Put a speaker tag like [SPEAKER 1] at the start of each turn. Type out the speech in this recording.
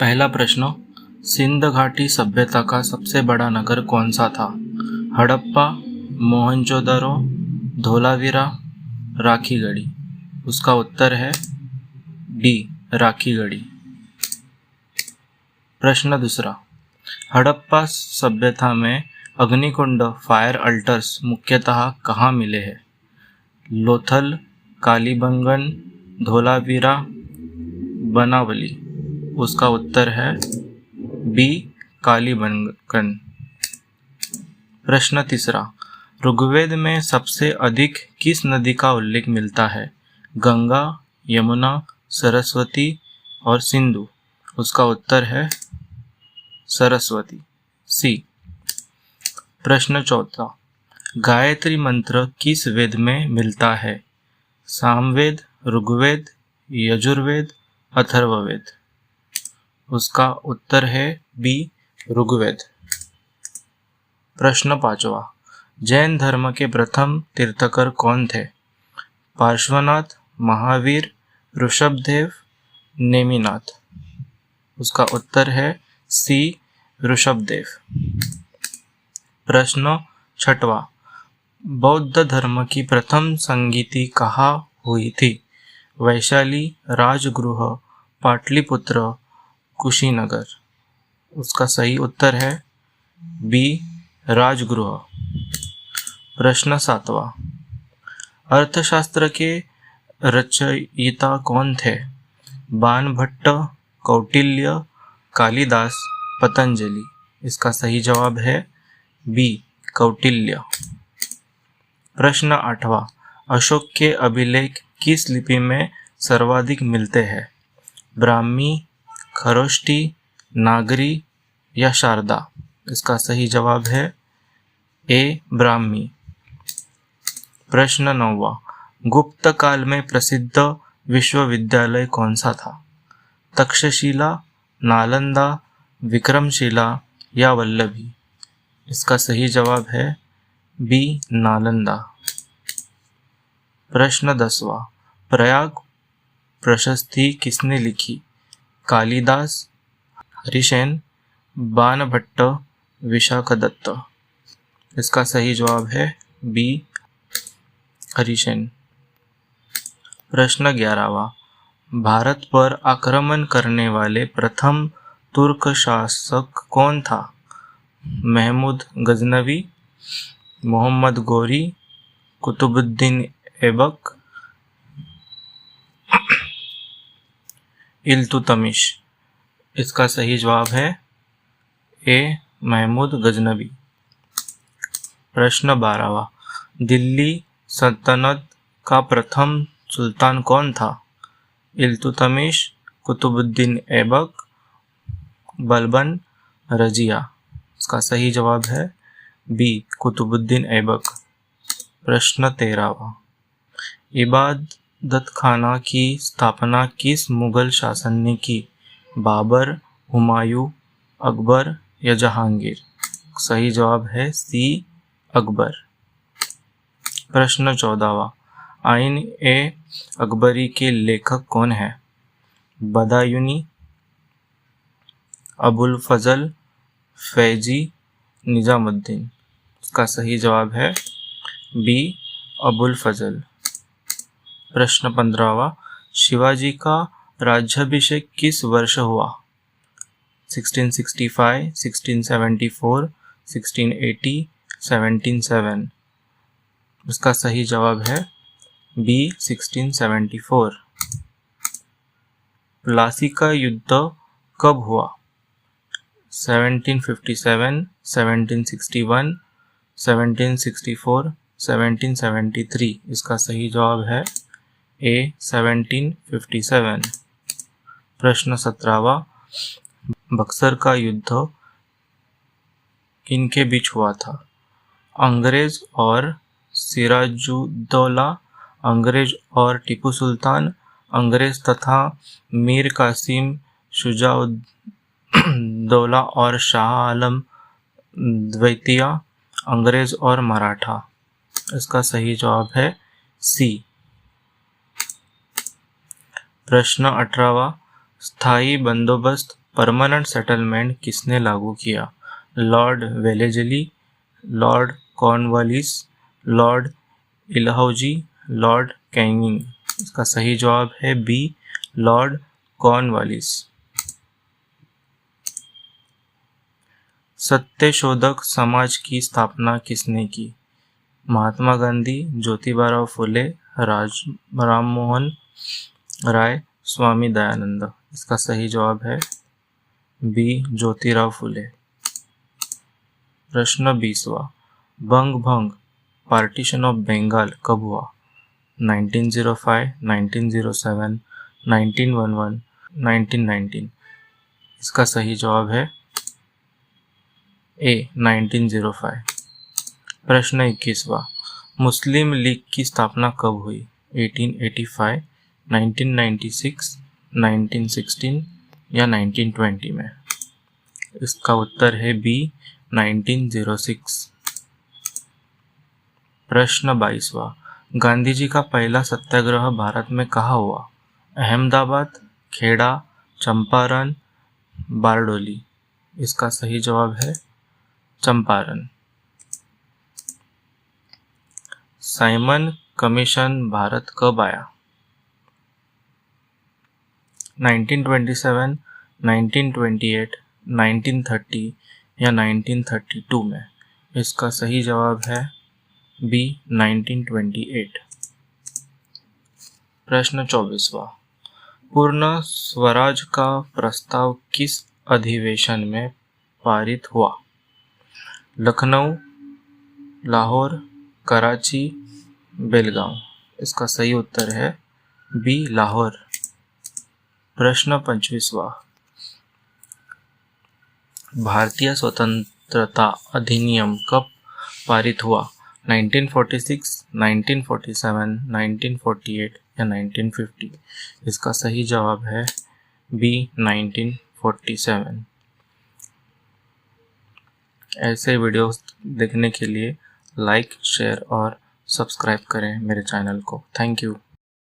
[SPEAKER 1] पहला प्रश्न, सिंध घाटी सभ्यता का सबसे बड़ा नगर कौन सा था? हड़प्पा, मोहनजोदड़ो, धोलावीरा, राखीगढ़ी। उसका उत्तर है डी, राखीगढ़ी। प्रश्न दूसरा, हड़प्पा सभ्यता में अग्निकुंड फायर अल्टर्स मुख्यतः कहाँ मिले हैं? लोथल, कालीबंगन, धोलावीरा, बनावली। उसका उत्तर है बी, कालीबंगन। प्रश्न तीसरा, ऋग्वेद में सबसे अधिक किस नदी का उल्लेख मिलता है? गंगा, यमुना, सरस्वती और सिंधु। उसका उत्तर है सरस्वती, सी। प्रश्न चौथा, गायत्री मंत्र किस वेद में मिलता है? सामवेद, ऋग्वेद, यजुर्वेद, अथर्ववेद। उसका उत्तर है बी, ऋग्वेद। प्रश्न पांचवा, जैन धर्म के प्रथम तीर्थकर कौन थे? पार्श्वनाथ, महावीर, ऋषभदेव, नेमिनाथ। उसका उत्तर है सी, ऋषभदेव। प्रश्न छठवा, बौद्ध धर्म की प्रथम संगीति कहाँ हुई थी? वैशाली, राजगृह, पाटलिपुत्र, कुशीनगर। उसका सही उत्तर है बी, राजगृह। प्रश्न सातवां, अर्थशास्त्र के रचयिता कौन थे? बाणभट्ट, कौटिल्य, कालिदास, पतंजलि। इसका सही जवाब है बी, कौटिल्य। प्रश्न आठवां, अशोक के अभिलेख किस लिपि में सर्वाधिक मिलते हैं? ब्राह्मी, खरोष्टी, नागरी या शारदा। इसका सही जवाब है ए, ब्राह्मी। प्रश्न नौवां, गुप्त काल में प्रसिद्ध विश्वविद्यालय कौन सा था? तक्षशिला, नालंदा, विक्रमशिला या वल्लभी। इसका सही जवाब है बी, नालंदा। प्रश्न 10वां, प्रयाग प्रशस्ति किसने लिखी? कालिदास, हरिसेन, बाणभट्ट, विशाखदत्त। इसका सही जवाब है बी, हरिसेन। प्रश्न 11वां, भारत पर आक्रमण करने वाले प्रथम तुर्क शासक कौन था? महमूद गजनवी, मोहम्मद गोरी, कुतुबुद्दीन ऐबक, इल्तुतमिश। इसका सही जवाब है ए, महमूद गजनवी। प्रश्न 12वां, दिल्ली सल्तनत का प्रथम सुल्तान कौन था? इल्तुतमिश, कुतुबुद्दीन ऐबक, बलबन, रजिया। इसका सही जवाब है बी, कुतुबुद्दीन ऐबक। प्रश्न 13वां, इबादत खाना की स्थापना किस मुगल शासन ने की? बाबर, हुमायूं, अकबर या जहांगीर। सही जवाब है सी, अकबर। प्रश्न 14वां, आइन ए अकबरी के लेखक कौन है? बदायूनी, अबुल फजल, फैजी, निजामुद्दीन। इसका सही जवाब है बी, अबुल फजल। प्रश्न 15वां, शिवाजी का राज्याभिषेक किस वर्ष हुआ? 1665, 1674, 1680, 1707। इसका सही जवाब है बी, 1674। प्लासी का युद्ध कब हुआ? 1757, 1761, 1764, 1773। इसका सही जवाब है ए, 1757। प्रश्न 17वां, बक्सर का युद्ध किनके बीच हुआ था? अंग्रेज और सिराजुद्दौला, अंग्रेज और टीपू सुल्तान, अंग्रेज तथा मीर कासिम शुजाउद्दौला और शाह आलम द्वितीय, अंग्रेज और मराठा। इसका सही जवाब है सी। प्रश्न 18वां, स्थायी बंदोबस्त परमानेंट सेटलमेंट किसने लागू किया? Lord Wellesley, Lord Cornwallis, Lord Dalhousie, Lord Canning. इसका सही जवाब है B, Lord Cornwallis. Satyashodhak Samaj की स्थापना किसने की? महात्मा गांधी, ज्योतिबाराव फुले, राममोहन राय, स्वामी दयानंद। इसका सही जवाब है बी, ज्योतिराव फुले। प्रश्न 20वां, बंग भंग पार्टीशन ऑफ बंगाल कब हुआ? 1905, 1907, 1911, 1919। इसका सही जवाब है ए, 1905। प्रश्न 21वां, मुस्लिम लीग की स्थापना कब हुई? 1885, 1996, 1916 या 1920 में? इसका उत्तर है बी, 1906। प्रश्न 22वां, गांधी जी का पहला सत्याग्रह भारत में कहाँ हुआ? अहमदाबाद, खेड़ा, चंपारण, बारडोली। इसका सही जवाब है चंपारण। साइमन कमीशन भारत कब आया? 1927, 1928, 1930 या 1932 में? इसका सही जवाब है बी, 1928। प्रश्न 24वां, पूर्ण स्वराज का प्रस्ताव किस अधिवेशन में पारित हुआ? लखनऊ, लाहौर, कराची, बेलगांव। इसका सही उत्तर है बी, लाहौर। प्रश्न 25वां, भारतीय स्वतंत्रता अधिनियम कब पारित हुआ? 1946, 1947, 1948 या 1950? इसका सही जवाब है बी, 1947। ऐसे वीडियोस देखने के लिए लाइक, शेयर और सब्सक्राइब करें मेरे चैनल को। Thank you.